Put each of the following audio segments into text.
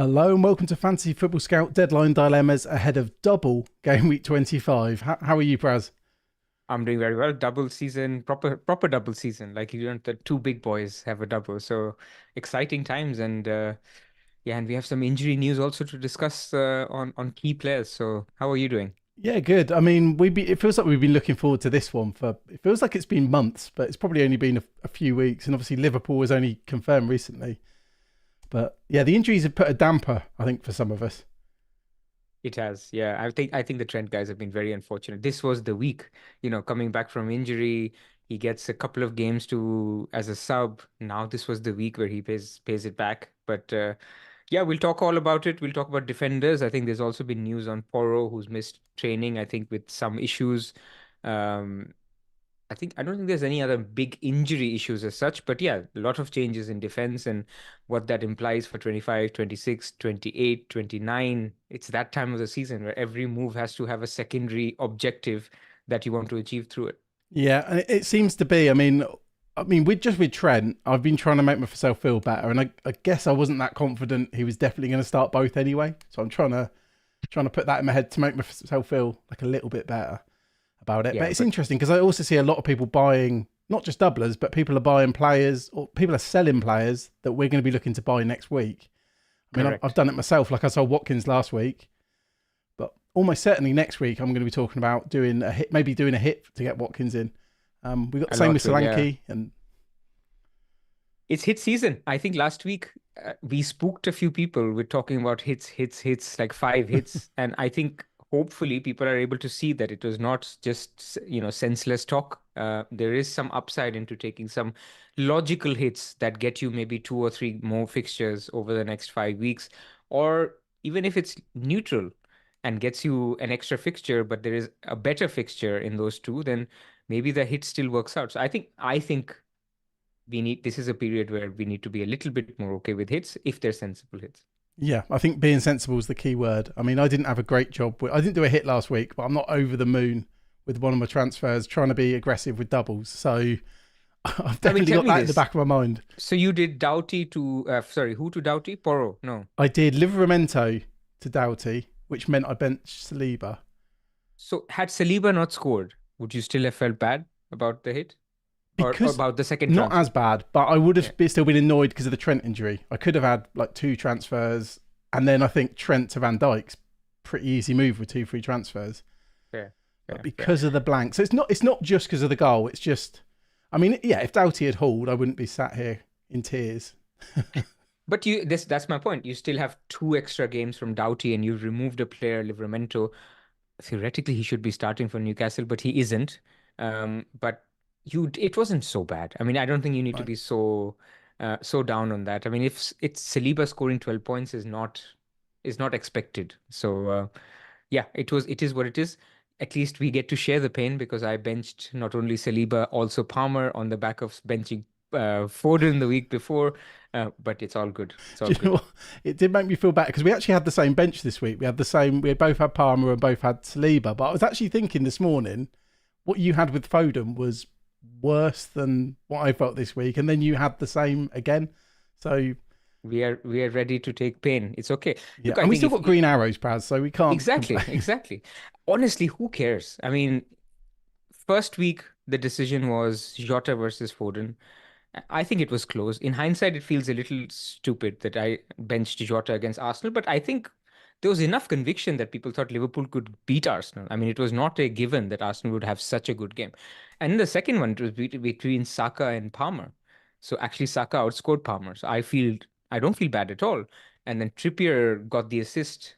Hello and welcome to Fantasy Football Scout Deadline Dilemmas ahead of Double Gameweek 25. How are you, Pras? I'm doing very well. Double season, proper double season. Like the two big boys have a double. So exciting times, and yeah, and we have some injury news also to discuss on key players. So how are you doing? Yeah, good. I mean, it feels like we've been looking forward to this one it feels like it's been months, but it's probably only been a few weeks. And obviously Liverpool was only confirmed recently. But yeah, the injuries have put a damper, I think, for some of us. It has, yeah. I think the Trent guys have been very unfortunate. This was the week, coming back from injury. He gets a couple of games to as a sub. Now this was the week where he pays it back. But yeah, we'll talk all about it. We'll talk about defenders. I think there's also been news on Porro, who's missed training, I think, with some issues. Um, I don't think there's any other big injury issues as such, but yeah, a lot of changes in defense and what that implies for 25, 26, 28, 29. It's that time of the season where every move has to have a secondary objective that you want to achieve through it. Yeah, and it seems to be. I mean, with Trent, I've been trying to make myself feel better, and I guess I wasn't that confident he was definitely going to start both anyway. So I'm trying to put that in my head to make myself feel like a little bit better about it. Yeah, But it's but interesting because I also see a lot of people buying not just doublers, but people are buying players or people are selling players that we're going to be looking to buy next week. I mean, I've correct. done it myself. Like I sold Watkins last week, but almost certainly next week I'm going to be talking about doing a hit, maybe doing a hit to get Watkins in. We got the A same with lot will, yeah. Solanke, and It's hit season. I think last week we spooked a few people with talking about hits, like five hits. And I think hopefully people are able to see that it was not just, senseless talk. There is some upside into taking some logical hits that get you maybe two or three more fixtures over the next 5 weeks. Or even if it's neutral and gets you an extra fixture, but there is a better fixture in those two, then maybe the hit still works out. So I think this is a period where we need to be a little bit more okay with hits if they're sensible hits. yeah, I think being sensible is the key word. I mean, I didn't have a great job. I didn't do a hit last week, but I'm not over the moon with one of my transfers trying to be aggressive with doubles. So I've I mean, definitely tell got me that in the this. back of my mind. So you did Doughty to, sorry, who to Doughty? Porro. No. I did Liveramento to Doughty, which meant I benched Saliba So had Saliba not scored, would you still have felt bad about the hit or because about the second not as transfer? bad, but I would Yeah, have still been annoyed because of the Trent injury. I could have had like two transfers, and then I think Trent to Van Dijk's pretty easy move with two free transfers. fair, But fair. because of the blank, so it's not just because of the goal. It's just, I mean, yeah, if Doughty had hauled, I wouldn't be sat here in tears. But that's my point. You still have two extra games from Doughty and you've removed a player, Livramento. Theoretically he should be starting for Newcastle, but he isn't. But it wasn't so bad. I mean, I don't think you need to Right. be so down on that. I mean, if it's Saliba scoring 12 points is not expected. So yeah, it is what it is. At least we get to share the pain because I benched not only Saliba, also Palmer on the back of benching Foden the week before. But it's all good. It's Do all you know good. what? It did make me feel better because we actually had the same bench this week. We had both had Palmer and both had Saliba. But I was actually thinking this morning, what you had with Foden was worse than what I felt this week, and then you had the same again. So We are ready to take pain. It's okay. yeah, Look, I and we think still if got green arrows, Praz, so we can't exactly, complain. exactly. Honestly, who cares? I mean, first week the decision was Jota versus Foden. I think it was close. In hindsight, it feels a little stupid that I benched Jota against Arsenal, but I think there was enough conviction that people thought Liverpool could beat Arsenal. I mean, it was not a given that Arsenal would have such a good game. And in the second one, it was between Saka and Palmer. So actually, Saka outscored Palmer. So I don't feel bad at all. And then Trippier got the assist,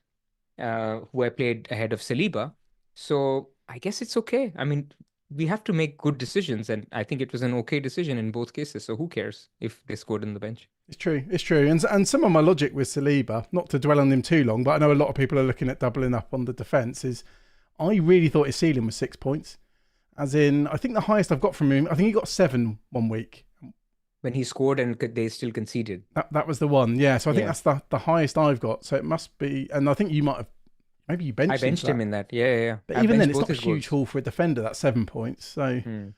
who I played ahead of Saliba. So I guess it's okay. I mean, we have to make good decisions, and I think it was an okay decision in both cases. So who cares if they scored in the bench? It's true. It's true. And some of my logic with Saliba, not to dwell on him too long, but I know a lot of people are looking at doubling up on the defence, is I really thought his ceiling was 6 points. As in, I think the highest I've got from him, I think he got 7 one week. When he scored and they still conceded. That was the one. Yeah. So I think Yeah, that's the highest I've got. So it must be, and I think you might have, maybe you I benched him for benched him that. in that. Yeah, yeah, yeah. But I even then, benched it's both not a his huge goals. haul for a defender, that's 7 points. So Hmm.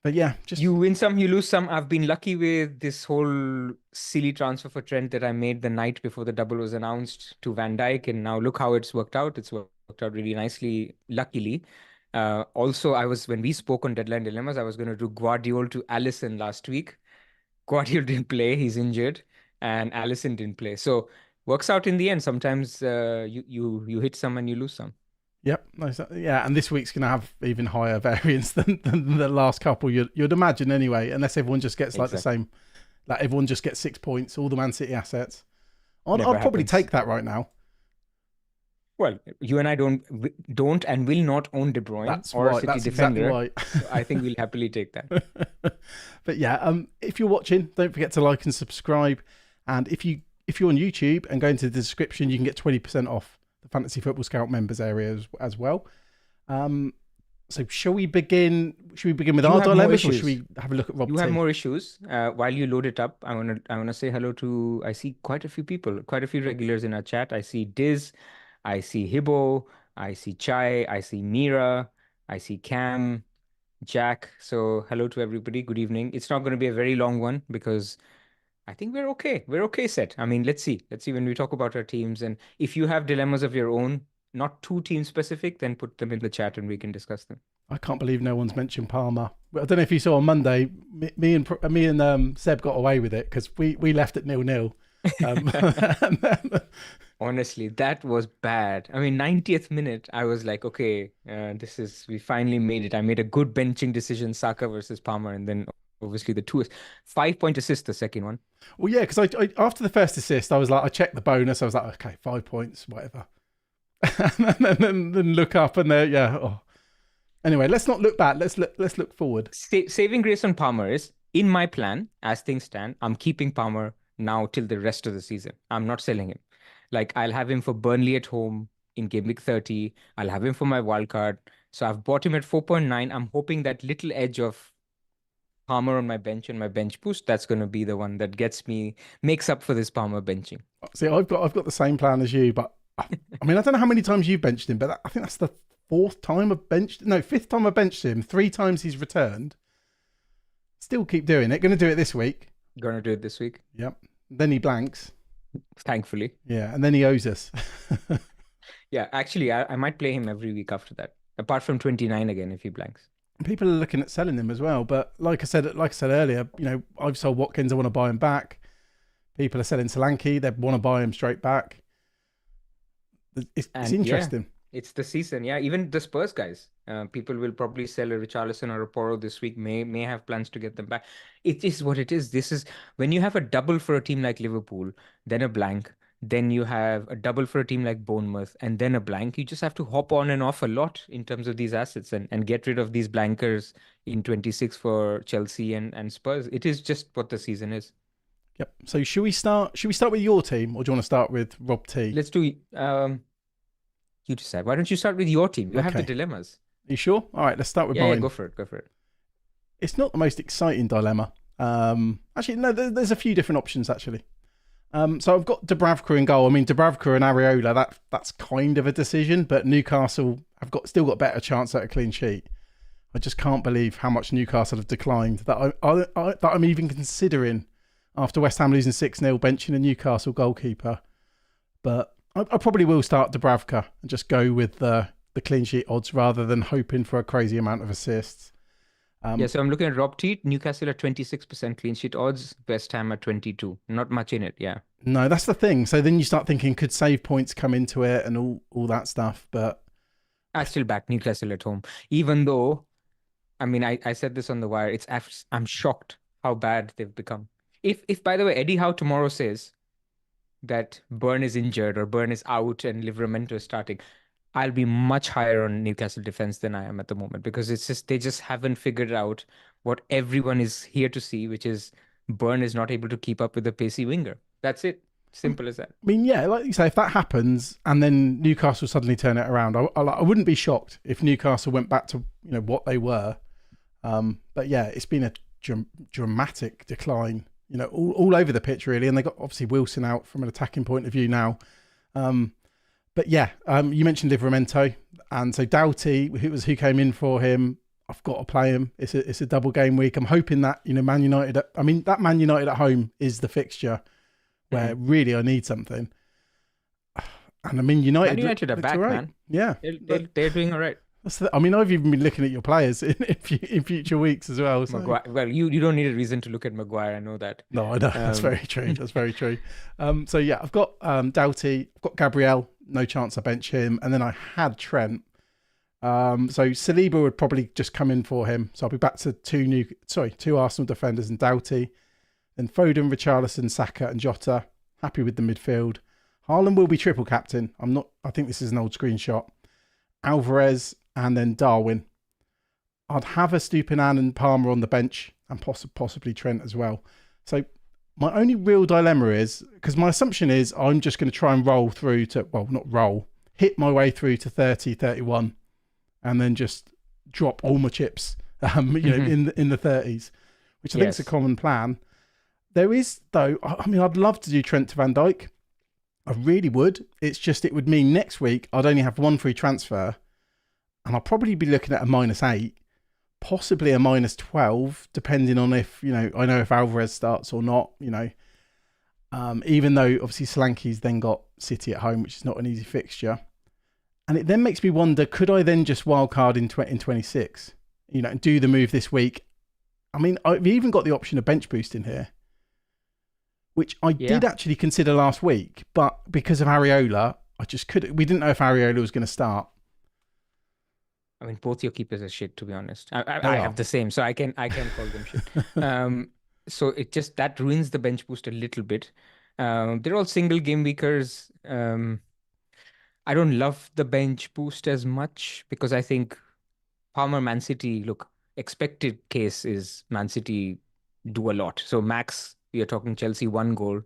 But yeah, just You win some, you lose some. I've been lucky with this whole silly transfer for Trent that I made the night before the double was announced to Van Dijk, and now look how it's worked out. It's worked out really nicely, luckily. Also, when we spoke on Deadline Dilemmas, I was going to do Guardiola to Allison last week. Guardiola didn't play; he's injured, and Allison didn't play. So works out in the end. Sometimes you hit some and you lose some. Yep. Yeah, and this week's going to have even higher variance than the last couple. You'd imagine anyway, unless everyone just gets like the same, like everyone just gets 6 points, all the Man City assets. I'd probably take that right now. Well, you and I don't and will not own De Bruyne or City defender. Exactly right. So I think we'll happily take that. But yeah, if you're watching, don't forget to like and subscribe. And if you're on YouTube and go into the description, you can get 20% off the Fantasy Football Scout members area as well. So shall we begin? Should we begin with our dilemmas, or should we have a look at Rob? You have more issues. While you load it up, I wanna say hello to. I see quite a few people, quite a few regulars in our chat. I see Diz, I see Hibbo, I see Chai, I see Mira, I see Cam, Jack. So hello to everybody. Good evening. It's not going to be a very long one because I think we're okay. We're okay set. I mean, let's see. Let's see when we talk about our teams. And if you have dilemmas of your own, not too team specific, then put them in the chat and we can discuss them. I can't believe no one's mentioned Palmer. I don't know if you saw on Monday, me and Seb got away with it because we left at 0-0. Honestly, that was bad. I mean, 90th minute, I was like, okay, we finally made it. I made a good benching decision, Saka versus Palmer, and then obviously the 5-point assist, the second one. Well, yeah, because I after the first assist, I was like, I checked the bonus. I was like, okay, 5 points, whatever. and then look up and there, yeah. Oh. Anyway, let's not look back. Let's look forward. Saving grace on Palmer is, in my plan, as things stand, I'm keeping Palmer now till the rest of the season. I'm not selling him. Like, I'll have him for Burnley at home in game week 30. I'll have him for my wild card. So I've bought him at 4.9. I'm hoping that little edge of Palmer on my bench and my bench boost, that's going to be the one that makes up for this Palmer benching. See, I've got the same plan as you, but I mean, I don't know how many times you've benched him, but I think that's the fifth time I've benched him. 3 times he's returned. Still keep doing it. Going to do it this week. Going to do it this week. Yep. Then he blanks. Thankfully. Yeah, and then he owes us. Yeah, actually, I might play him every week after that. Apart from 29 again, if he blanks. People are looking at selling him as well, but like I said earlier, you know, I've sold Watkins. I want to buy him back. People are selling Solanke. They want to buy him straight back. It's interesting. Yeah, it's the season. Yeah, even the Spurs guys. People will probably sell a Richarlison or a Porro this week. May have plans to get them back. It is what it is. This is when you have a double for a team like Liverpool, then a blank. Then you have a double for a team like Bournemouth and then a blank. You just have to hop on and off a lot in terms of these assets and get rid of these blankers in 26 for Chelsea and Spurs. It is just what the season is. Yep. So should we start with your team or do you want to start with Rob T? Let's do you decide. Why don't you start with your team? You have the dilemmas. Are you sure? All right, let's start with mine. Yeah, go for it. It's not the most exciting dilemma. Actually, no, there's a few different options actually. So I've got Dubravka in goal. I mean, Dubravka and Areola, that's kind of a decision, but Newcastle have still got better chance at a clean sheet. I just can't believe how much Newcastle have declined that I'm even considering after West Ham losing 6-0 benching a Newcastle goalkeeper. But I probably will start Dubravka and just go with the clean sheet odds rather than hoping for a crazy amount of assists. So I'm looking at Rob T. Newcastle at 26% clean sheet odds, West Ham at 22. Not much in it, yeah. No, that's the thing. So then you start thinking, could save points come into it and all that stuff? But I still back Newcastle at home, even though, I mean, I said this on the wire. I'm shocked how bad they've become. If by the way, Eddie Howe tomorrow says that Burn is injured or Burn is out and Livramento is starting, I'll be much higher on Newcastle defense than I am at the moment because they just haven't figured out what everyone is here to see, which is Burn is not able to keep up with the pacey winger. That's it. Simple as that. I mean, yeah, like you say, if that happens and then Newcastle suddenly turn it around, I wouldn't be shocked if Newcastle went back to what they were. But yeah, it's been a dramatic decline, all over the pitch really, and they got obviously Wilson out from an attacking point of view now. But yeah, you mentioned Livramento, and so Doughty, who came in for him, I've got to play him. It's a double game week. I'm hoping that Man United. I mean, that Man United at home is the fixture where really I need something. And I mean, Man United United are looks back, all right. man. Yeah, They're doing all right. I mean, I've even been looking at your players in future weeks as well. So. Maguire. Well, you don't need a reason to look at Maguire. I know that. No, I know that's very true. That's very true. So yeah, I've got Doughty, I've got Gabriel. No chance I bench him, and then I had Trent. So Saliba would probably just come in for him. So I'll be back to two Arsenal defenders and Doughty. Then Foden, Richarlison, Saka, and Jota. Happy with the midfield. Haaland will be triple captain. I think this is an old screenshot. Alvarez and then Darwin. I'd have a Stupinan and Palmer on the bench and possibly Trent as well. So my only real dilemma is, because my assumption is I'm just going to try and roll through to, well, not roll, hit my way through to 30, 31 and then just drop all my chips, in the 30s, which I think is a common plan. There is, though, I mean, I'd love to do Trent to Van Dijk. I really would. It's just, it would mean next week I'd only have one free transfer and I'll probably be looking at a -8, possibly a -12, depending on if, I know if Alvarez starts or not, even though obviously Solanke's then got City at home, which is not an easy fixture. And it then makes me wonder, could I then just wildcard in 26, and do the move this week? I mean, I've even got the option of bench boost in here, which I did actually consider last week, but because of Areola, I just couldn't. We didn't know if Areola was going to start. I mean, both your keepers are shit, to be honest. I have the same, so I can call them shit. So it just, that ruins the bench boost a little bit. They're all single game weekers. I don't love the bench boost as much because I think Palmer, Man City, look, expected case is Man City do a lot. So max, we are talking Chelsea 1 goal.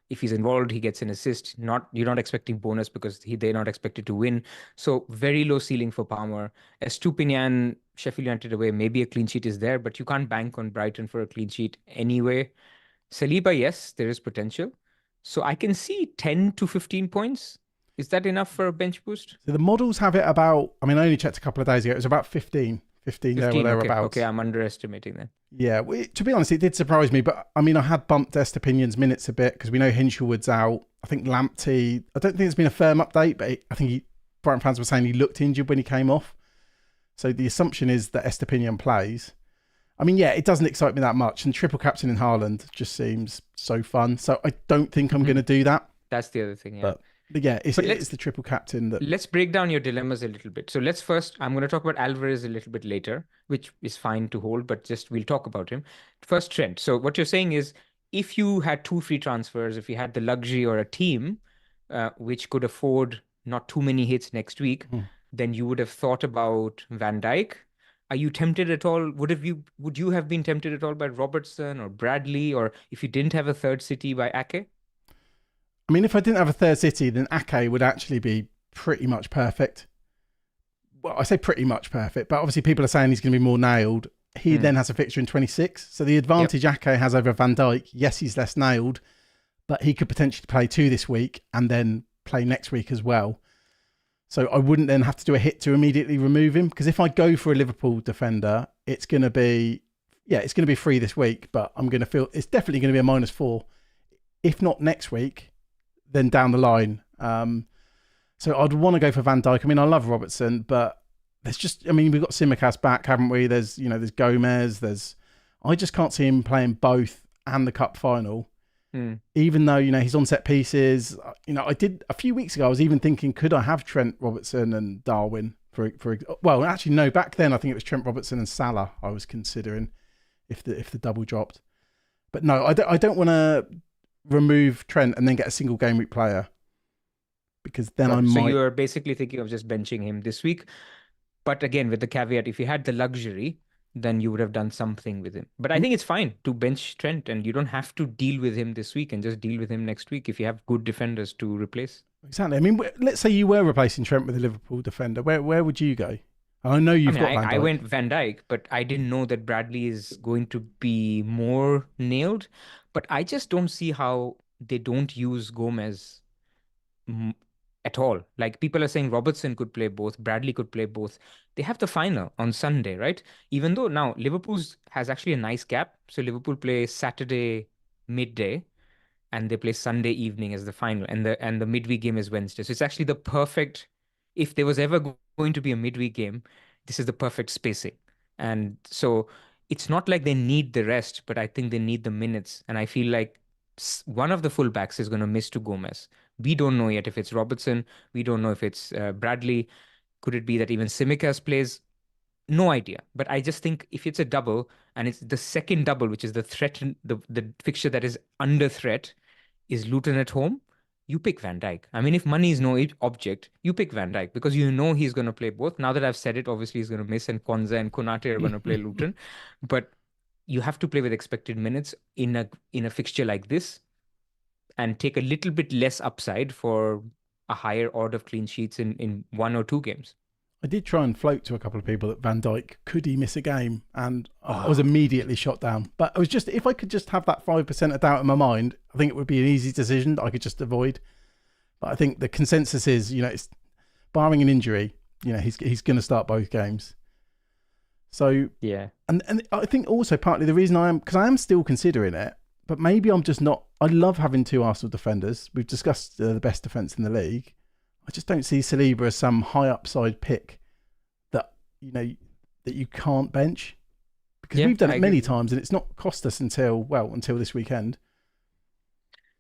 If he's involved, he gets an assist. You're not expecting bonus because they're not expected to win. So very low ceiling for Palmer. Estupinian, Sheffield United away, maybe a clean sheet is there, but you can't bank on Brighton for a clean sheet anyway. Saliba, yes, there is potential. So I can see 10 to 15 points. Is that enough for a bench boost? So the models have it about, I mean, I only checked a couple of days ago. It was about 15 there or thereabouts. Okay, I'm underestimating that. Yeah, to be honest, it did surprise me. But I mean, I had bumped Estupinian's minutes a bit because we know Hinshelwood's out. I think Lamptey, I don't think it's been a firm update, but I think Brighton fans were saying he looked injured when he came off. So the assumption is that Estupinian plays. I mean, yeah, it doesn't excite me that much. And triple captain in Haaland just seems so fun. So I don't think I'm going to do that. That's the other thing, yeah. But yeah, it's the triple captain that... Let's break down your dilemmas a little bit. So let's first, I'm going to talk about Alvarez a little bit later, which is fine to hold, but just we'll talk about him. First, Trent. So what you're saying is, if you had 2 free transfers, if you had the luxury or a team which could afford not too many hits next week, then you would have thought about Van Dijk. Are you tempted at all? Would you have been tempted at all by Robertson or Bradley, or if you didn't have a third City, by Ake? I mean, if I didn't have a third City, then Ake would actually be pretty much perfect. Well, I say pretty much perfect, but obviously people are saying he's going to be more nailed. He then has a fixture in 26. So the advantage Ake has over Van Dijk, yes, he's less nailed, but he could potentially play 2 this week and then play next week as well. So I wouldn't then have to do a hit to immediately remove him. Because if I go for a Liverpool defender, it's going to be, it's going to be free this week, but I'm going to feel it's definitely going to be a -4. If not next week, then down the line. So I'd want to go for Van Dijk. I mean, I love Robertson, but there's just, I mean, we've got Simicast back, haven't we? There's Gomez. I just can't see him playing both and the cup final. Even though, he's on set pieces. I did a few weeks ago, I was even thinking, could I have Trent, Robertson and Darwin well, actually, no, back then I think it was Trent, Robertson and Salah I was considering if the double dropped. But no, I don't want to remove Trent and then get a single game week player, because then I might... So you're basically thinking of just benching him this week. But again, with the caveat, if you had the luxury, then you would have done something with him. But I think it's fine to bench Trent, and you don't have to deal with him this week and just deal with him next week if you have good defenders to replace. Exactly. I mean, let's say you were replacing Trent with a Liverpool defender. Where would you go? I know got Van Dijk. I went Van Dijk, but I didn't know that Bradley is going to be more nailed. But I just don't see how they don't use Gomez at all. Like people are saying Robertson could play both, Bradley could play both. They have the final on Sunday, right? Even though now Liverpool's has actually a nice gap. So Liverpool play Saturday midday and they play Sunday evening as the final, and the midweek game is Wednesday. So it's actually the perfect. If there was ever going to be a midweek game, this is the perfect spacing. And so it's not like they need the rest, but I think they need the minutes. And I feel like one of the fullbacks is going to miss to Gomez. We don't know yet if it's Robertson. We don't know if it's Bradley. Could it be that even Simicas plays? No idea. But I just think if it's a double and it's the second double, which is the threat, the fixture that is under threat, is Luton at home, you pick Van Dijk. I mean, if money is no object, you pick Van Dijk because you know he's going to play both. Now that I've said it, obviously he's going to miss, and Konza and Konate are going to play Luton. But you have to play with expected minutes in a fixture like this and take a little bit less upside for a higher odd of clean sheets in 1 or 2 games. I did try and float to a couple of people that Van Dijk, could he miss a game? And I was Oh, immediately shot down. But I was just, if I could just have that 5% of doubt in my mind, I think it would be an easy decision that I could just avoid. But I think the consensus is, it's barring an injury, he's going to start both games. So, yeah. and I think also partly the reason because I am still considering it, but maybe I'm just not. I love having two Arsenal defenders. We've discussed the best defence in the league. I just don't see Saliba as some high upside pick that that you can't bench, because we've done it many times and it's not cost us until this weekend.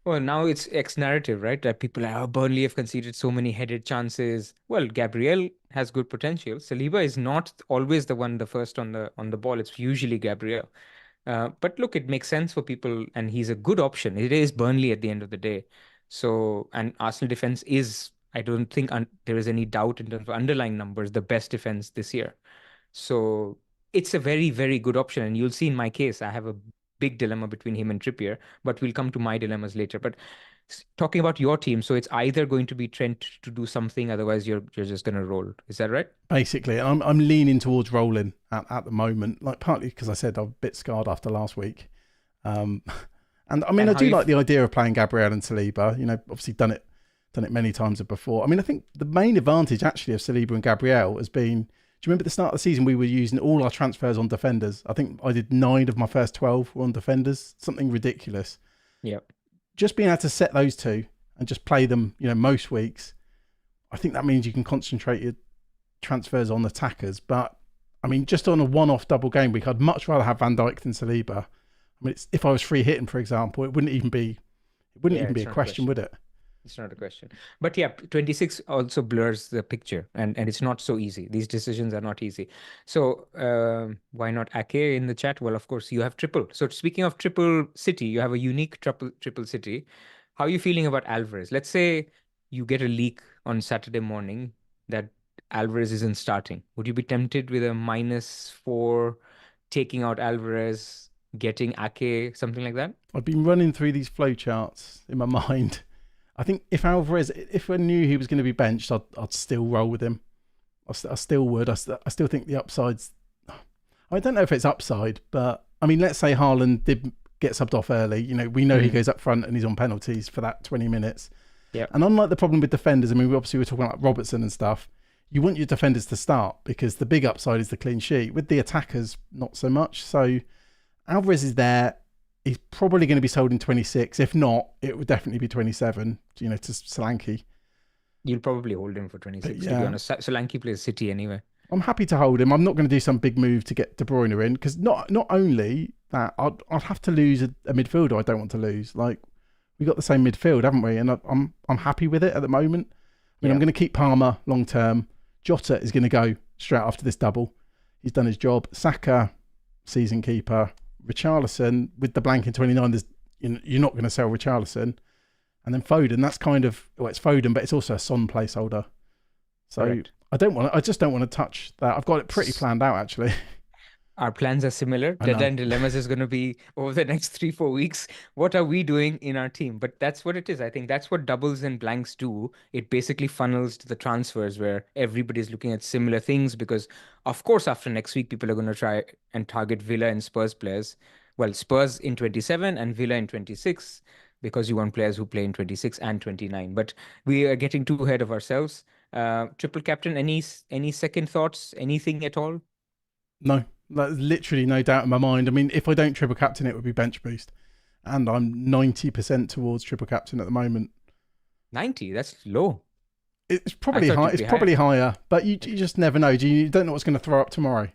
Well, now it's X narrative, right? That people are, Burnley have conceded so many headed chances. Well, Gabriel has good potential. Saliba is not always the first on the ball. It's usually Gabriel. But look, it makes sense for people, and he's a good option. It is Burnley at the end of the day. So, and Arsenal defense is, I don't think there is any doubt in terms of underlying numbers, the best defense this year. So it's a very, very good option. And you'll see in my case, I have a big dilemma between him and Trippier, but we'll come to my dilemmas later. But talking about your team, so it's either going to be Trent to do something, otherwise you're just going to roll. Is that right? Basically, I'm leaning towards rolling at the moment, like partly because I said I'm a bit scarred after last week. And I mean, I do like the idea of playing Gabriel and Saliba. Obviously done it many times before. I mean, I think the main advantage actually of Saliba and Gabriel has been, do you remember at the start of the season we were using all our transfers on defenders? I think I did 9 of my first 12 were on defenders, something ridiculous. Yep. Just being able to set those two and just play them, most weeks, I think that means you can concentrate your transfers on attackers. But I mean, just on a one-off double game week, I'd much rather have Van Dijk than Saliba. I mean, if I was free hitting, for example, it wouldn't even be a question, would it? It's not a question. But yeah, 26 also blurs the picture, and it's not so easy. These decisions are not easy. So why not Ake in the chat? Well, of course, you have triple. So speaking of triple city, you have a unique triple city. How are you feeling about Alvarez? Let's say you get a leak on Saturday morning that Alvarez isn't starting. Would you be tempted with a -4, taking out Alvarez, getting Ake, something like that? I've been running through these flowcharts in my mind. I think if Alvarez, if I knew he was going to be benched, I'd still roll with him. I still would. I still think the upside's... I don't know if it's upside, but I mean, let's say Haaland did get subbed off early. We know he goes up front and he's on penalties for that 20 minutes. Yeah. And unlike the problem with defenders, I mean, we obviously were talking about Robertson and stuff. You want your defenders to start because the big upside is the clean sheet. With the attackers, not so much. So Alvarez is there. He's probably going to be sold in 26. If not, it would definitely be 27, to Solanke. You'll probably hold him for 26, to be honest. Solanke plays City anyway. I'm happy to hold him. I'm not going to do some big move to get De Bruyne in, because not only that, I'd have to lose a midfielder I don't want to lose. Like, we got the same midfield, haven't we? And I'm happy with it at the moment. I mean, I'm going to keep Palmer long term. Jota is going to go straight after this double. He's done his job. Saka, season keeper. Richarlison, with the blank in 29, you're not going to sell Richarlison. And then Foden, that's kind of, it's Foden, but it's also a Son placeholder. So correct. I just don't want to touch that. I've got it pretty planned out, actually. Our plans are similar. Deadline Dilemmas is going to be over the next 3-4 weeks. What are we doing in our team? But that's what it is. I think that's what doubles and blanks do. It basically funnels to the transfers where everybody's looking at similar things because, of course, after next week, people are going to try and target Villa and Spurs players. Well, Spurs in 27 and Villa in 26. because you want players who play in 26 and 29. But we are getting too ahead of ourselves. Triple captain, any second thoughts, anything at all? No, there's literally no doubt in my mind. I mean, if I don't triple captain, it would be bench boost. And I'm 90% towards triple captain at the moment. 90, that's low. It's I probably thought high. it'd It's be probably higher. higher, but you just never know. You don't know what's going to throw up tomorrow.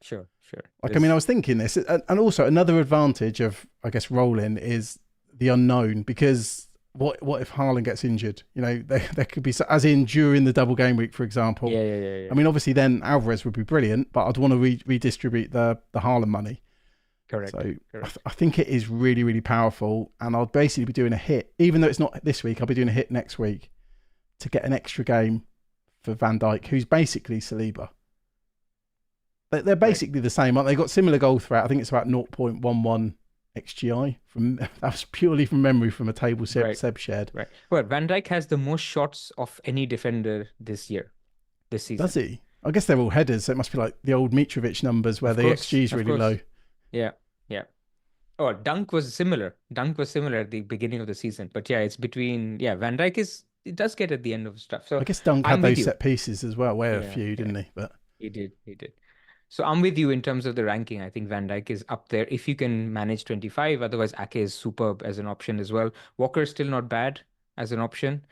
Sure, sure. Like, I mean, I was thinking this, and also another advantage of, I guess, rolling is the unknown, because what if Haaland gets injured? You know, there could be, as in during the double game week, for example. Yeah. I mean, obviously then Alvarez would be brilliant, but I'd want to redistribute the Haaland money. Correct. So Correct. I think it is really, really powerful, and I'll basically be doing a hit, even though it's not this week. I'll be doing a hit next week to get an extra game for Van Dijk, who's basically Saliba. They're basically the same, aren't they? They've got similar goal threat. I think it's about 0.11 XGI. That was purely from memory from a table Seb shared. Right. Well, Van Dijk has the most shots of any defender this season. Does he? I guess they're all headers, so it must be like the old Mitrovic numbers where the XG is really low. Yeah. Oh, Dunk was similar. At the beginning of the season. But yeah, it's between, Van Dijk it does get at the end of stuff. So I guess Dunk had those set pieces as well, a few, didn't he? But he did. So I'm with you in terms of the ranking. I think Van Dijk is up there if you can manage 25. Otherwise, Ake is superb as an option as well. Walker is still not bad as an option.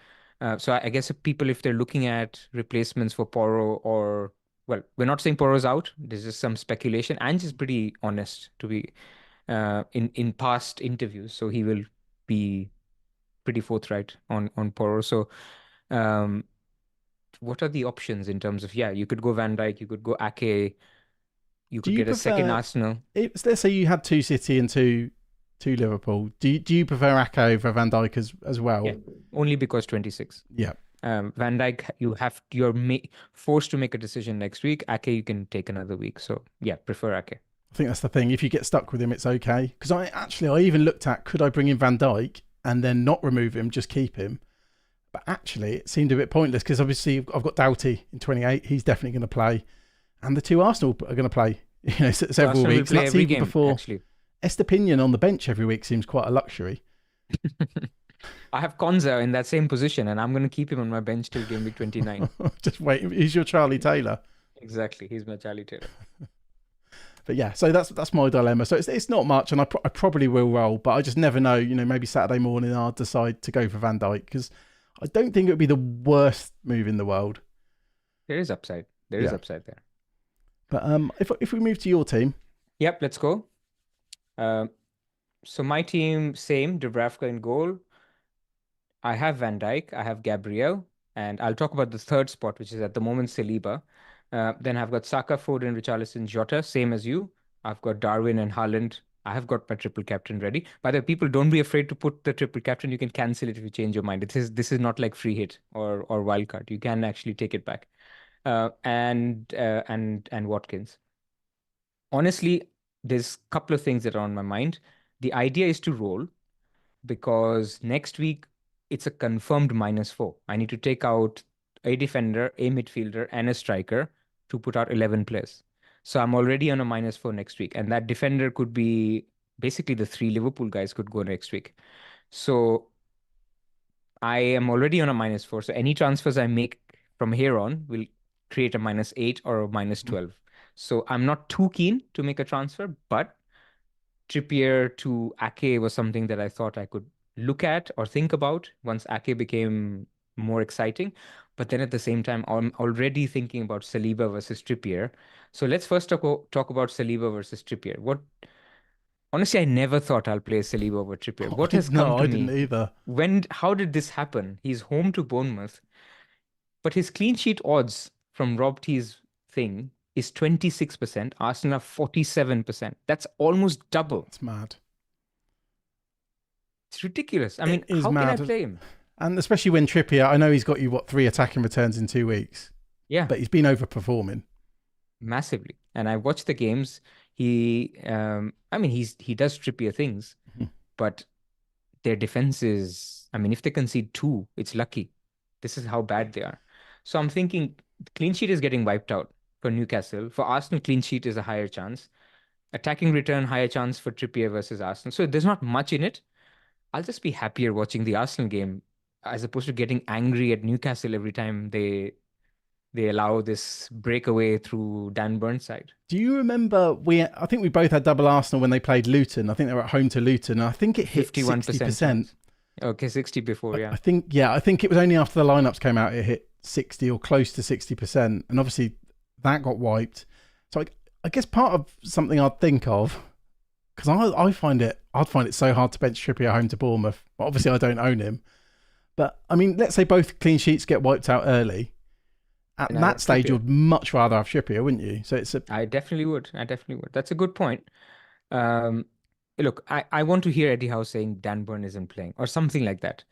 So I guess if they're looking at replacements for Porro, well, we're not saying Porro's out. There's just some speculation. Ange is pretty honest to be in past interviews, so he will be pretty forthright on Porro. So what are the options in terms of, you could go Van Dijk, you could go Ake, you could get a second Arsenal. Let's say you had 2 City and 2 Liverpool. Do you prefer Ake over Van Dijk as well? Yeah, only because 26. Yeah. Van Dijk, you're forced to make a decision next week. Ake, you can take another week. So yeah, prefer Ake. I think that's the thing. If you get stuck with him, it's okay. Because I even looked at, could I bring in Van Dijk and then not remove him, just keep him? But actually, it seemed a bit pointless because obviously I've got Doughty in 28. He's definitely going to play. And the 2 Arsenal are going to play, several weeks. That's even game, before. Actually. Estepinian on the bench every week seems quite a luxury. I have Konza in that same position, and I'm going to keep him on my bench till game week 29. Just wait. He's your Charlie Taylor. Exactly. He's my Charlie Taylor. But yeah, so that's my dilemma. So it's not much, and I probably will roll, but I just never know. Maybe Saturday morning I'll decide to go for Van Dijk because I don't think it would be the worst move in the world. There is upside. There is upside there. But if we move to your team. Yep, let's go. So my team, same, Dubravka in goal. I have Van Dijk, I have Gabriel, and I'll talk about the third spot, which is at the moment Saliba. Then I've got Saka, Foden, Richarlison, Jota, same as you. I've got Darwin and Haaland. I have got my triple captain ready. By the way, people, don't be afraid to put the triple captain. You can cancel it if you change your mind. This is not like free hit or wild card. You can actually take it back. And Watkins. Honestly, there's a couple of things that are on my mind. The idea is to roll because next week it's a confirmed -4. I need to take out a defender, a midfielder, and a striker to put out 11 players. So I'm already on a -4 next week. And that defender could be basically the 3 Liverpool guys could go next week. So I am already on a -4. So any transfers I make from here on will create a -8 or a -12. So I'm not too keen to make a transfer, but Trippier to Ake was something that I thought I could look at or think about once Ake became more exciting. But then at the same time, I'm already thinking about Saliba versus Trippier. So let's first talk about Saliba versus Trippier. Honestly, I never thought I'll play Saliba over Trippier. What has come to me? I didn't either. How did this happen? He's home to Bournemouth, but his clean sheet odds from Rob T's thing is 26%. Arsenal 47%. That's almost double. It's mad. It's ridiculous. I mean, how can I play him? And especially when Trippier, I know he's got you 3 attacking returns in 2 weeks. Yeah. But he's been overperforming. Massively. And I watched the games. He does Trippier things, but their defense is, if they concede 2, it's lucky. This is how bad they are. So I'm thinking clean sheet is getting wiped out for Newcastle. For Arsenal, clean sheet is a higher chance. Attacking return, higher chance for Trippier versus Arsenal. So there's not much in it. I'll just be happier watching the Arsenal game as opposed to getting angry at Newcastle every time they allow this breakaway through Dan Burnside. Do you remember I think we both had double Arsenal when they played Luton. I think they were at home to Luton. And I think it hit 51% 60%. chance. Okay, 60 before, yeah. I think it was only after the lineups came out it hit 60 or close to 60%. And obviously that got wiped. So I guess part of something I'd think of, because I'd find it so hard to bench Trippier home to Bournemouth. Obviously I don't own him. But I mean, let's say both clean sheets get wiped out early. At that stage, you'd much rather have Trippier, wouldn't you? So I definitely would. That's a good point. Look, I want to hear Eddie Howe saying Dan Burn isn't playing or something like that,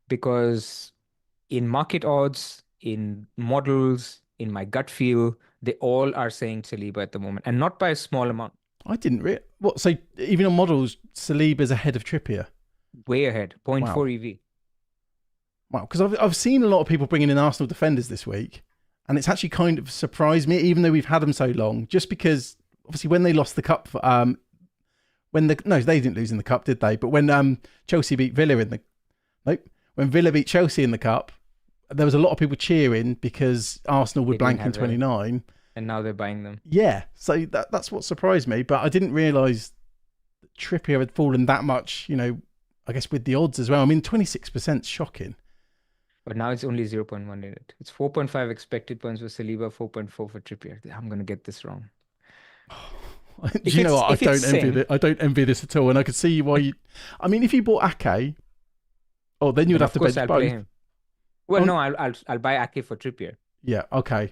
because in market odds, in models, in my gut feel, they all are saying Saliba at the moment, and not by a small amount. I didn't really. What? So even on models, Saliba's ahead of Trippier. Way ahead, 0.4 EV. Wow, because I've seen a lot of people bringing in Arsenal defenders this week. And it's actually kind of surprised me, even though we've had them so long, just because obviously when they lost the cup, they didn't lose in the cup, did they? But when Chelsea beat Villa when Villa beat Chelsea in the cup, there was a lot of people cheering because Arsenal would blank in 29. And now they're buying them. Yeah, so that's what surprised me. But I didn't realise that Trippier had fallen that much, I guess with the odds as well. I mean, 26% shocking. But now it's only 0.1 in it. It's 4.5 expected points for Saliba, 4.4 for Trippier. I'm going to get this wrong. Do you know what? I don't envy this at all. And I could see why you... I mean, if you bought Ake, then you'd have to bench both. Play him. Well, no, I'll buy Ake for Trippier. Yeah, okay.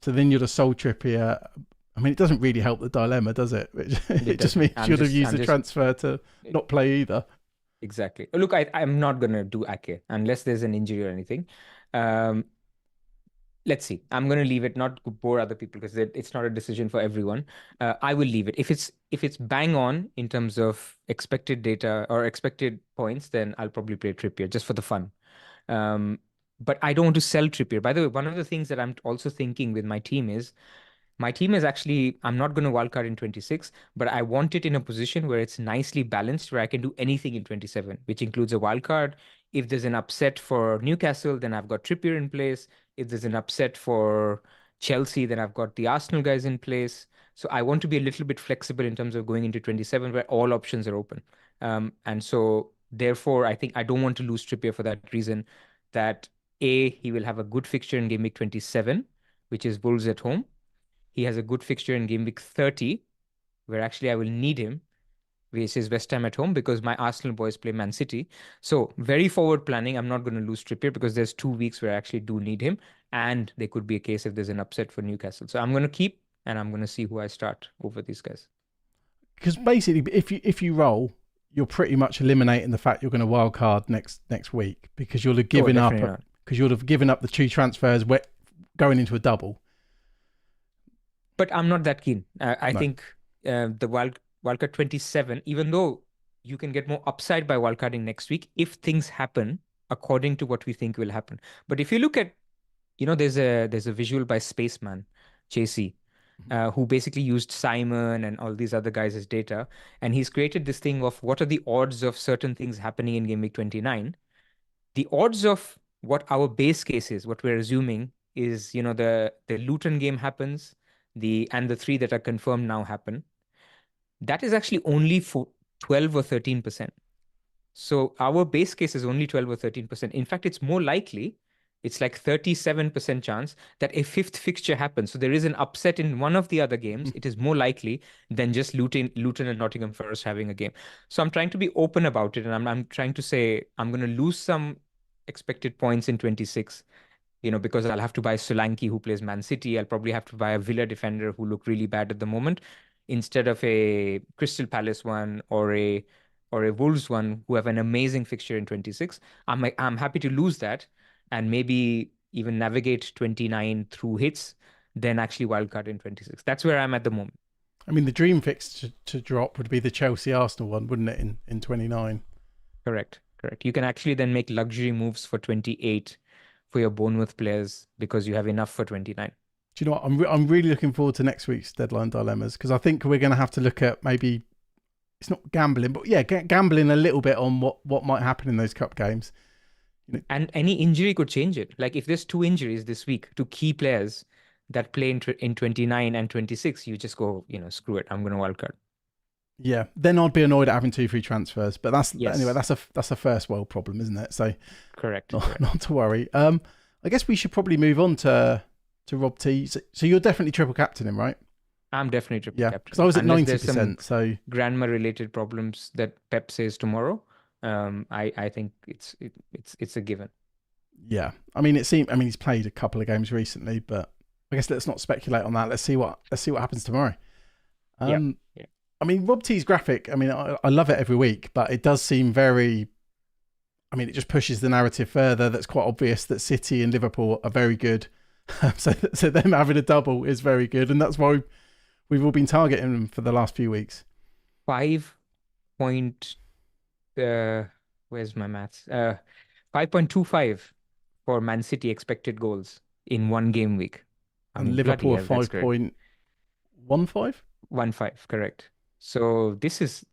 So then you'd have sold Trippier. I mean, it doesn't really help the dilemma, does it? It just means you'd have used the transfer to not play either. Exactly. Look, I'm not going to do Ake unless there's an injury or anything. Let's see. I'm going to leave it, not to bore other people because it's not a decision for everyone. I will leave it. If it's bang on in terms of expected data or expected points, then I'll probably play Trippier just for the fun. But I don't want to sell Trippier. By the way, one of the things that I'm also thinking with my team is actually, I'm not going to wildcard in 26, but I want it in a position where it's nicely balanced, where I can do anything in 27, which includes a wildcard. If there's an upset for Newcastle, then I've got Trippier in place. If there's an upset for Chelsea, then I've got the Arsenal guys in place. So I want to be a little bit flexible in terms of going into 27, where all options are open. And so therefore, I think I don't want to lose Trippier for that reason, that he will have a good fixture in game week 27, which is Wolves at home. He has a good fixture in game week 30, where actually I will need him, which is West Ham at home, because my Arsenal boys play Man City. So very forward planning. I'm not going to lose Trippier because there's 2 weeks where I actually do need him. And there could be a case if there's an upset for Newcastle. So I'm going to keep, and I'm going to see who I start over these guys. Because basically, if you roll, you're pretty much eliminating the fact you're going to wild card next week, because you'll have given up the 2 transfers going into a double. But I'm not that keen. I think the wildcard 27, even though you can get more upside by wildcarding next week if things happen according to what we think will happen. But if you look at, there's a visual by Spaceman, JC, who basically used Simon and all these other guys as data. And he's created this thing of what are the odds of certain things happening in game week 29. The odds of what our base case is, what we're assuming is, the Luton game happens, and the 3 that are confirmed now happen. That is actually only for 12 or 13%. So our base case is only 12 or 13%. In fact, it's more likely, it's like 37% chance that a 5th fixture happens. So there is an upset in one of the other games. It is more likely than just Luton and Nottingham Forest having a game. So I'm trying to be open about it. And I'm trying to say I'm going to lose some expected points in 26. Because I'll have to buy Solanke, who plays Man City. I'll probably have to buy a Villa defender who look really bad at the moment, instead of a Crystal Palace one or a Wolves one who have an amazing fixture in 26. I'm happy to lose that and maybe even navigate 29 through hits, then actually wildcard in 26. That's where I'm at the moment. I mean, the dream fix to drop would be the Chelsea-Arsenal one, wouldn't it, in 29? Correct. You can actually then make luxury moves for 28 for your Bournemouth players because you have enough for 29. Do you know what? I'm really looking forward to next week's deadline dilemmas, because I think we're going to have to look at maybe it's not gambling, but yeah, gambling a little bit on what might happen in those cup games. You know, And any injury could change it. Like if there's two injuries this week to key players that play in 29 and 26, you just go, screw it. I'm going to wildcard. yeah, then I'd be annoyed at having two free transfers. But anyway, Yes, that's a first world problem, isn't it? So correct. not to worry. I guess we should probably move on to Rob T. So you're definitely triple captaining, right? I'm definitely triple Yeah, because captain. I was at Unless there's some 90%. So grammar related problems that Pep says tomorrow, I think it's a given. yeah, he's played a couple of games recently, but I guess let's not speculate on that. Let's see what happens tomorrow. Yeah. Yeah. Rob T's graphic. I love it every week, but it does seem very. It just pushes the narrative further. That's quite obvious that City and Liverpool are very good. so them having a double is very good, and that's why we've all been targeting them for the last few weeks. 5 point, where's my maths? 5.25 for Man City expected goals in one game week. I And mean, bloody Liverpool are hell, that's great. 5.15. 1-5, correct. So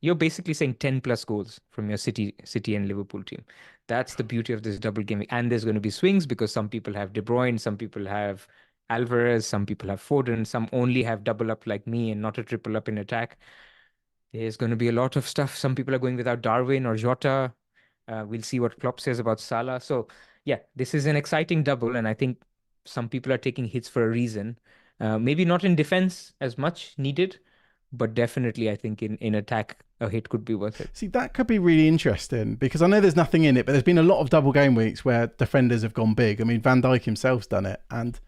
you're basically saying 10 plus goals from your City and Liverpool team. That's the beauty of this double game week. And there's going to be swings because some people have De Bruyne, some people have Alvarez, some people have Foden, some only have double up like me and not a triple up in attack. There's going to be a lot of stuff. Some people are going without Darwin or Jota. We'll see what Klopp says about Salah. So, yeah, this is an exciting double, and I think some people are taking hits for a reason. Maybe not in defense as much needed, but definitely I think in attack, a hit could be worth it. See, that could be really interesting because I know there's nothing in it, but there's been a lot of double game weeks where defenders have gone big. Van Dijk himself's done it, and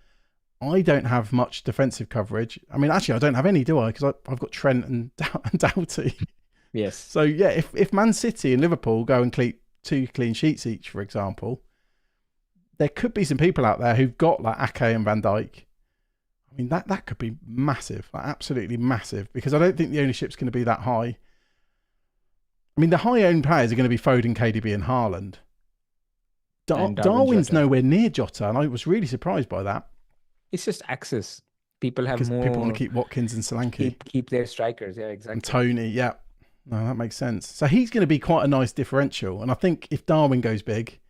I don't have much defensive coverage. Actually, I don't have any, do I? Because I've got Trent and Doughty. Yes. So, yeah, if Man City and Liverpool go and keep 2 clean sheets each, for example, there could be some people out there who've got like Ake and Van Dijk. That could be massive, like absolutely massive, because I don't think the ownership's going to be that high. The high-owned players are going to be Foden, KDB and Haaland. Darwin's Jota. nowhere near Jota, and I was really surprised by that. It's just access. People have Because more. people want to keep Watkins and Solanke. Keep their strikers. Yeah, exactly. And Tony, yeah. No, that makes sense. So he's going to be quite a nice differential. And I think if Darwin goes big,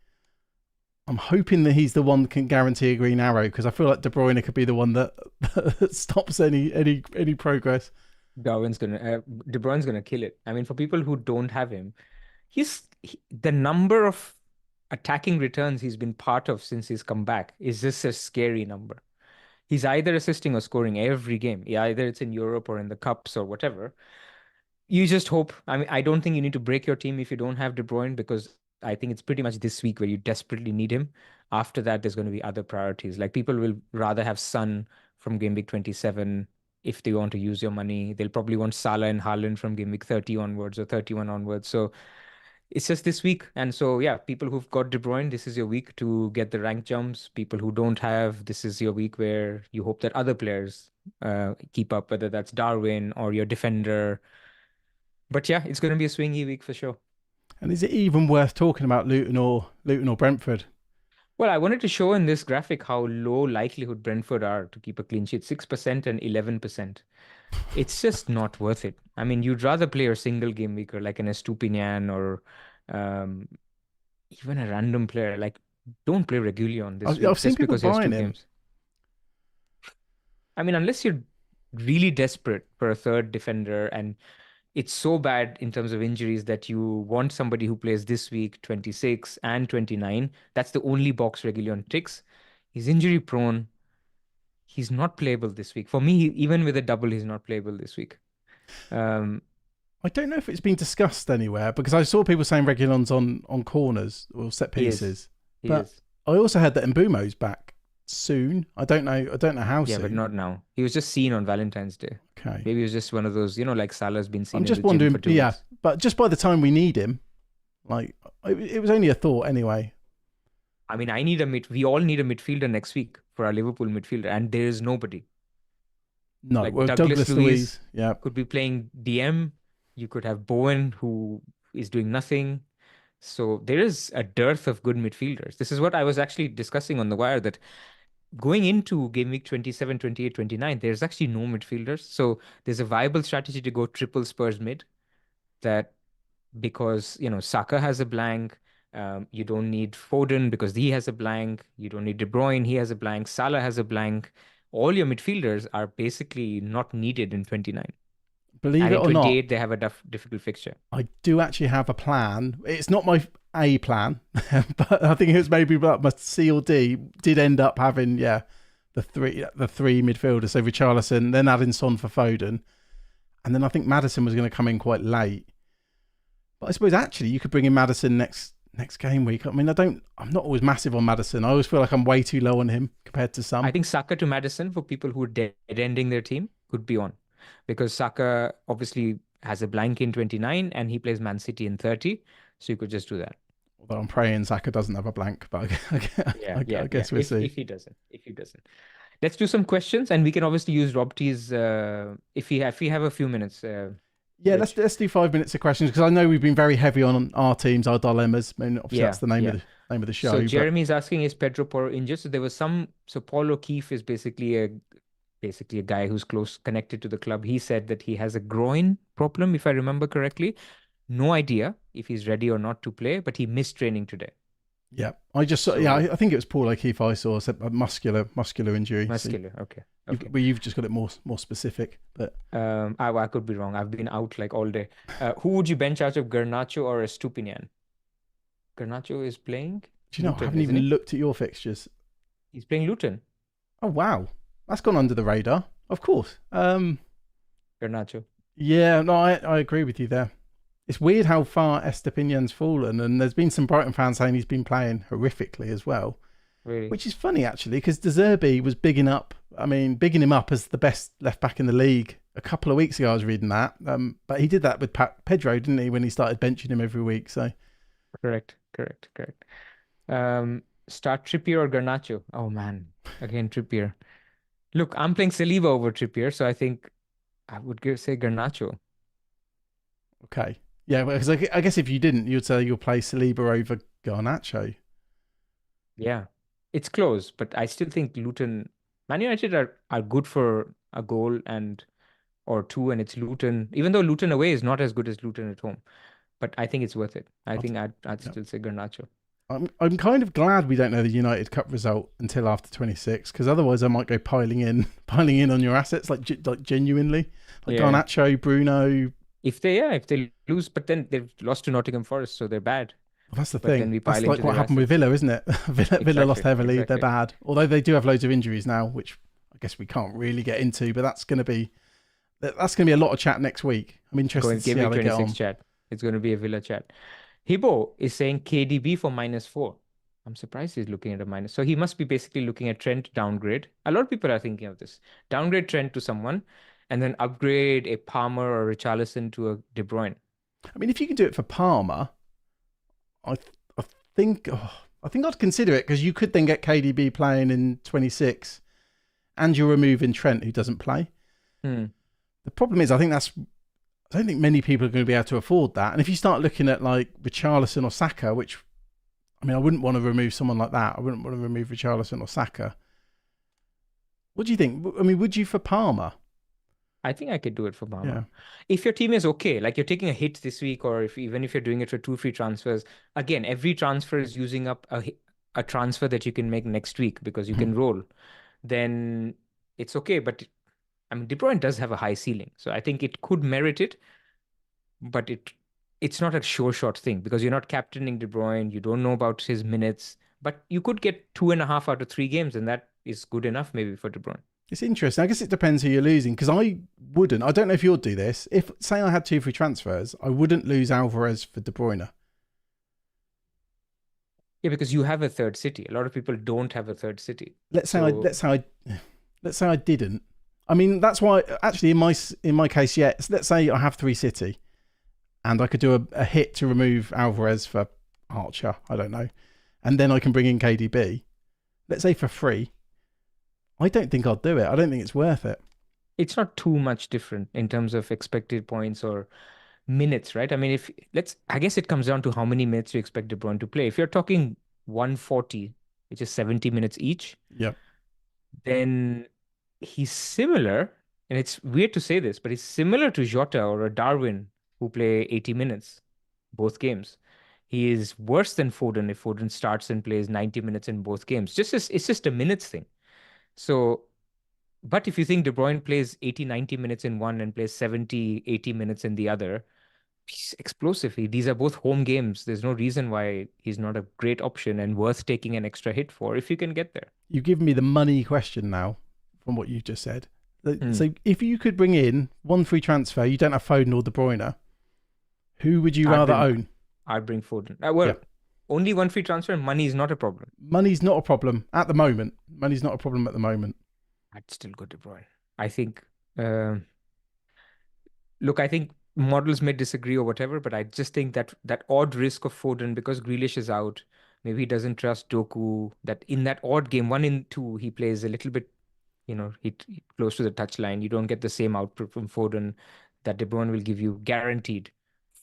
I'm hoping that he's the one that can guarantee a green arrow, because I feel like De Bruyne could be the one that stops any progress. De Bruyne's gonna kill it. For people who don't have him, the number of attacking returns he's been part of since he's come back is just a scary number. He's either assisting or scoring every game. Yeah, either it's in Europe or in the cups or whatever. You just hope. I don't think you need to break your team if you don't have De Bruyne, because I think it's pretty much this week where you desperately need him. After that, there's going to be other priorities. Like people will rather have Son from game week 27 if they want to use your money. They'll probably want Salah and Haaland from game week 30 onwards or 31 onwards. So it's just this week. And so, yeah, people who've got De Bruyne, this is your week to get the rank jumps. People who don't have, this is your week where you hope that other players keep up, whether that's Darwin or your defender. But yeah, it's going to be a swingy week for sure. And is it even worth talking about Luton or Brentford? Well, I wanted to show in this graphic how low likelihood Brentford are to keep a clean sheet, 6% and 11%. It's just not worth it. You'd rather play a single game week or like an Estupinian or even a random player. Like, don't play Reguilon this week I've seen just people because he has buying 2 him. games. Unless you're really desperate for a third defender and it's so bad in terms of injuries that you want somebody who plays this week, 26 and 29. That's the only box Reguilon ticks. He's injury prone. He's not playable this week. For me, even with a double, he's not playable this week. I don't know if it's been discussed anywhere, because I saw people saying Reguilon's on corners or set pieces. He is. I also heard that Mbumo's back soon. I don't know how soon. Yeah, but not now. He was just seen on Valentine's Day. Okay. Maybe it was just one of those, like Salah's been seen I'm in just the gym wondering, for 2 yeah, weeks. but just by the time we need him, it was only a thought anyway. We all need a midfielder next week for our Liverpool midfielder, and there is nobody. No, Like well, Douglas Luiz, yeah, could be playing DM. You could have Bowen, who is doing nothing. So there is a dearth of good midfielders. This is what I was actually discussing on the wire, that going into game week 27, 28, 29, there's actually no midfielders. So there's a viable strategy to go triple Spurs mid. that because, Saka has a blank, you don't need Foden because he has a blank, you don't need De Bruyne, he has a blank, Salah has a blank. All your midfielders are basically not needed in 29. Believe And it in or not, 28, they have a difficult fixture. I do actually have a plan. It's not my A plan, but I think it was maybe like my C or D. Did end up having the three midfielders. So Richarlison, then adding Son for Foden, and then I think Maddison was going to come in quite late. But I suppose actually you could bring in Maddison next game week. I mean, I'm not always massive on Maddison. I always feel like I'm way too low on him compared to some. I think Saka to Maddison for people who are dead-ending their team could be on, because Saka obviously has a blank in 29 and he plays Man City in 30, so you could just do that. Although I'm praying Saka doesn't have a blank, but I guess we'll see. If he doesn't. Let's do some questions, and we can obviously use Rob T's if we have a few minutes. Yeah, Rich. let's do 5 minutes of questions, because I know we've been very heavy on our teams, our dilemmas. I mean, obviously that's the name of the show. So Jeremy is asking, is Pedro Porro injured? So there was so Paul O'Keefe is basically a guy who's close connected to the club. He said that he has a groin problem, if I remember correctly. No idea if he's ready or not to play, but he missed training today. Yeah, I think it was Paul O'Keefe I saw, a muscular injury. Muscular, so okay. You've just got it more specific, but I could be wrong. I've been out like all day. Who would you bench out of Garnacho or Estupinian? Garnacho is playing. Do you know? I haven't even looked at your fixtures. He's playing Luton. Oh wow, that's gone under the radar. Of course. Garnacho. Yeah, no, I agree with you there. It's weird how far Estepinian's fallen, and there's been some Brighton fans saying he's been playing horrifically as well. Really? Which is funny, actually, because De Zerbi was bigging him up as the best left back in the league a couple of weeks ago. I was reading that, but he did that with Pedro, didn't he, when he started benching him every week? So correct. Start Trippier or Garnacho? Oh man, again Trippier. Look, I'm playing Saliba over Trippier, so I think I would say Garnacho. Okay. Yeah, because I guess if you didn't, you'd say you'll play Saliba over Garnacho. Yeah, it's close, but I still think Man United are good for a goal or two, and it's Luton. Even though Luton away is not as good as Luton at home, but I think it's worth it. I think I'd still say Garnacho. I'm kind of glad we don't know the United Cup result until after 26, because otherwise I might go piling in on your assets like genuinely, like Garnacho, Bruno. If they lose, but then they've lost to Nottingham Forest, so they're bad. Well, that's the thing. That's like what happened with Villa, isn't it? Villa lost heavily. Exactly. They're bad. Although they do have loads of injuries now, which I guess we can't really get into. But that's going to be a lot of chat next week. I'm interested to see how they get on. Chat. It's going to be a Villa chat. Hibo is saying KDB for -4. I'm surprised he's looking at a minus. So he must be basically looking at Trent downgrade. A lot of people are thinking of this. Downgrade Trent to someone, and then upgrade a Palmer or Richarlison to a De Bruyne. I mean, if you can do it for Palmer, I think I'd consider it, because you could then get KDB playing in 26, and you're removing Trent, who doesn't play. The problem is, I don't think many people are going to be able to afford that. And if you start looking at like Richarlison or Saka, which, I mean, I wouldn't want to remove someone like that. I wouldn't want to remove Richarlison or Saka. What do you think? I mean, would you for Palmer? I think I could do it for Palmer. Yeah. If your team is okay, like you're taking a hit this week, or even if you're doing it for 2 free transfers, again, every transfer is using up a transfer that you can make next week because you can roll, then it's okay. But I mean, De Bruyne does have a high ceiling, so I think it could merit it, but it's not a sure shot thing because you're not captaining De Bruyne. You don't know about his minutes, but you could get 2.5 out of 3 games, and that is good enough maybe for De Bruyne. It's interesting. I guess it depends who you're losing, because I don't know if you'll do this. If, say, I had 2 free transfers, I wouldn't lose Alvarez for De Bruyne. Yeah, because you have a third city. A lot of people don't have a third city. Let's say I didn't. I mean, that's why actually in my case, yeah. Let's say I have 3 City, and I could do a hit to remove Alvarez for Archer. I don't know, and then I can bring in KDB. Let's say for free. I don't think I'll do it. I don't think it's worth it. It's not too much different in terms of expected points or minutes, right? I mean, I guess it comes down to how many minutes you expect De Bruyne to play. If you're talking 140, which is 70 minutes each, then he's similar, and it's weird to say this, but he's similar to Jota or a Darwin who play 80 minutes both games. He is worse than Foden if Foden starts and plays 90 minutes in both games. It's just a minutes thing. So, but if you think De Bruyne plays 80, 90 minutes in one and plays 70, 80 minutes in the other, he's explosive. These are both home games. There's no reason why he's not a great option and worth taking an extra hit for if you can get there. You give me the money question now from what you just said. Hmm. So if you could bring in one free transfer, you don't have Foden or De Bruyne, who would you rather own? I'd bring Foden. Well, only one free transfer. Money is not a problem. Money's not a problem at the moment. Money's not a problem at the moment. I'd still go De Bruyne. I think. Look, I think models may disagree or whatever, but I just think that odd risk of Foden because Grealish is out. Maybe he doesn't trust Doku. That in that odd game, 1 in 2, he plays a little bit, he close to the touchline. You don't get the same output from Foden that De Bruyne will give you guaranteed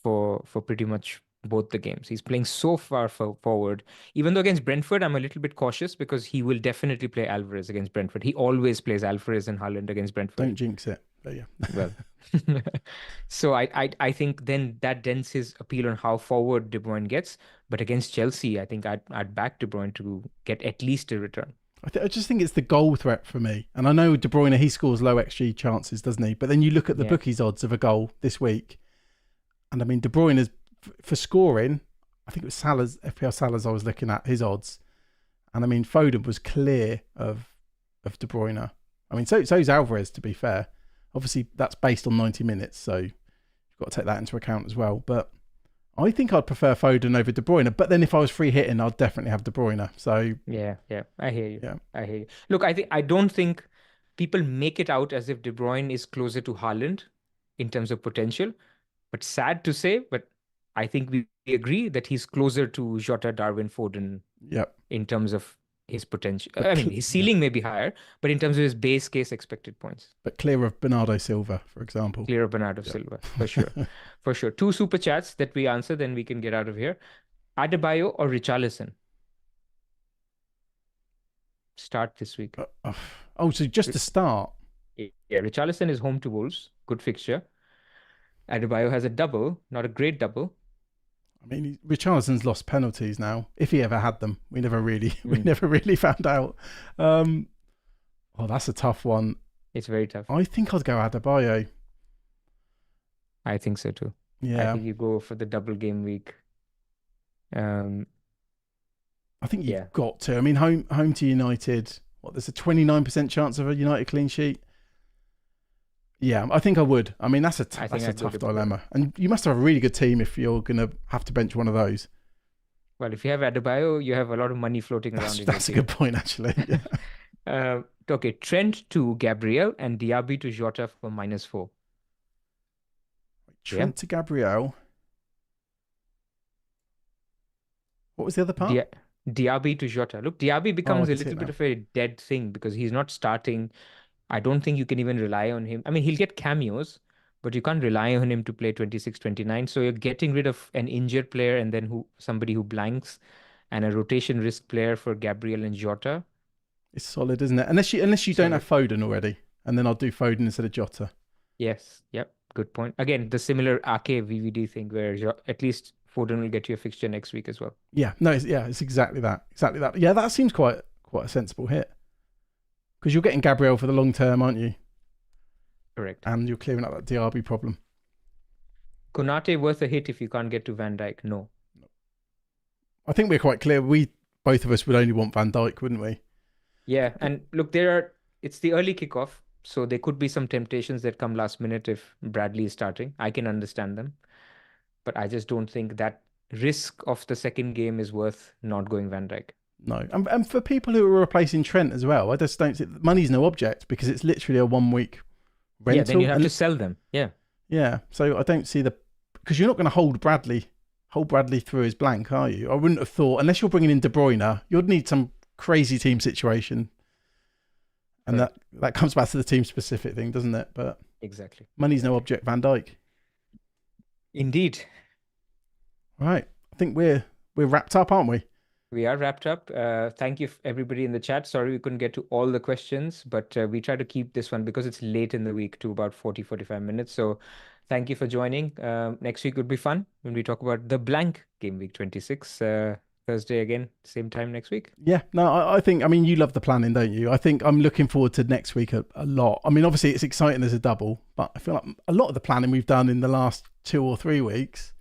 for pretty much both the games. He's playing so far forward. Even though against Brentford, I'm a little bit cautious because he will definitely play Alvarez against Brentford. He always plays Alvarez and Haaland against Brentford. Don't jinx it. But yeah. Well, so I think then that dents his appeal on how forward De Bruyne gets. But against Chelsea, I think I'd back De Bruyne to get at least a return. I just think it's the goal threat for me. And I know De Bruyne, he scores low XG chances, doesn't he? But then you look at the bookies odds of a goal this week. And I mean, De Bruyne is, for scoring, I think it was FPL Salah's I was looking at, his odds. And I mean, Foden was clear of De Bruyne. I mean, so's Alvarez, to be fair. Obviously, that's based on 90 minutes, so you've got to take that into account as well. But I think I'd prefer Foden over De Bruyne. But then if I was free hitting, I'd definitely have De Bruyne. So yeah, I hear you. Yeah. I hear you. Look, I don't think people make it out as if De Bruyne is closer to Haaland in terms of potential. But sad to say, but I think we agree that he's closer to Jota, Darwin, Foden in terms of his potential. I mean, his ceiling may be higher, but in terms of his base case expected points. But clear of Bernardo Silva, for example. Clear of Bernardo Silva, for sure. For sure. 2 super chats that we answer, then we can get out of here. Adebayo or Richarlison? Start this week. So just to start. Yeah, Richarlison is home to Wolves. Good fixture. Adebayo has a double, not a great double. I mean, Richarlison's lost penalties now. If he ever had them, we never really found out. That's a tough one. It's very tough. I think I'd go Adebayo. I think so too. Yeah. I think you go for the double game week. I think you've got to. I mean, home to United. There's a 29% chance of a United clean sheet. Yeah, I think I would. I mean, that's a tough dilemma. And you must have a really good team if you're going to have to bench one of those. Well, if you have Adebayo, you have a lot of money floating around. That's a good point, actually. Yeah. Okay, Trent to Gabriel and Diaby to Jota for -4. Trent to Gabriel. What was the other part? Diaby to Jota. Look, Diaby becomes a little bit of a dead thing because he's not starting. I don't think you can even rely on him. I mean, he'll get cameos, but you can't rely on him to play 26, 29. So you're getting rid of an injured player and then somebody who blanks and a rotation risk player for Gabriel and Jota. It's solid, isn't it? Unless you don't have Foden already. And then I'll do Foden instead of Jota. Yes. Yep. Good point. Again, the similar Ake VVD thing where at least Foden will get you a fixture next week as well. Yeah. No, it's exactly that. Exactly that. Yeah, that seems quite a sensible hit. Because you're getting Gabriel for the long term, aren't you? Correct. And you're clearing up that Diaby problem. Konate worth a hit if you can't get to Van Dijk? No. I think we're quite clear. Both of us would only want Van Dijk, wouldn't we? Yeah. And look, it's the early kickoff. So there could be some temptations that come last minute if Bradley is starting. I can understand them. But I just don't think that risk of the second game is worth not going Van Dijk. No. And for people who are replacing Trent as well, I just don't see money's no object because it's literally a 1 week rental. Yeah, then you have to sell them. Yeah. Yeah. So I don't see because you're not going to hold Bradley through his blank, are you? I wouldn't have thought, unless you're bringing in De Bruyne, you'd need some crazy team situation. And that comes back to the team specific thing, doesn't it? But exactly. Money's no object, Van Dijk. Indeed. Right. I think we're wrapped up, aren't we? We are wrapped up. Thank you, everybody in the chat. Sorry we couldn't get to all the questions, but we try to keep this one because it's late in the week to about 40, 45 minutes. So thank you for joining. Next week would be fun when we talk about the blank game week 26. Thursday again, same time next week. Yeah, no, I think, I mean, you love the planning, don't you? I think I'm looking forward to next week a lot. I mean, obviously it's exciting as a double, but I feel like a lot of the planning we've done in the last 2 or 3 weeks,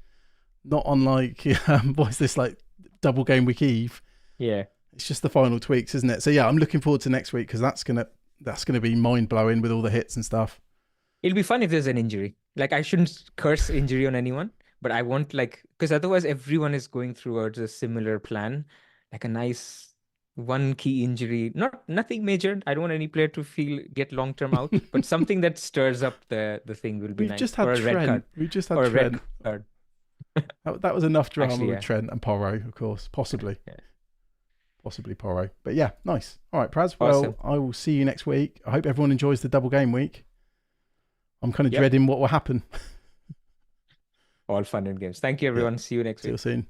not unlike, what's this, like double game week eve? Yeah. It's just the final tweaks, isn't it? So yeah, I'm looking forward to next week because that's gonna be mind blowing with all the hits and stuff. It'll be fun if there's an injury. Like I shouldn't curse injury on anyone, but I want because otherwise everyone is going towards a similar plan, like a nice one key injury, nothing major. I don't want any player to get long term out, but something that stirs up the thing will be We've nice. just had Or a red Trent. card. We've just had Or a red Trent. card. That was enough drama Actually, with yeah. Trent and Porro, of course, possibly. Yeah. Possibly Porro. But yeah, nice. All right, Pras. Well, Awesome. I will see you next week. I hope everyone enjoys the double game week. I'm kind of Yep. dreading what will happen. All fun and games. Thank you, everyone. See you next See you week. soon.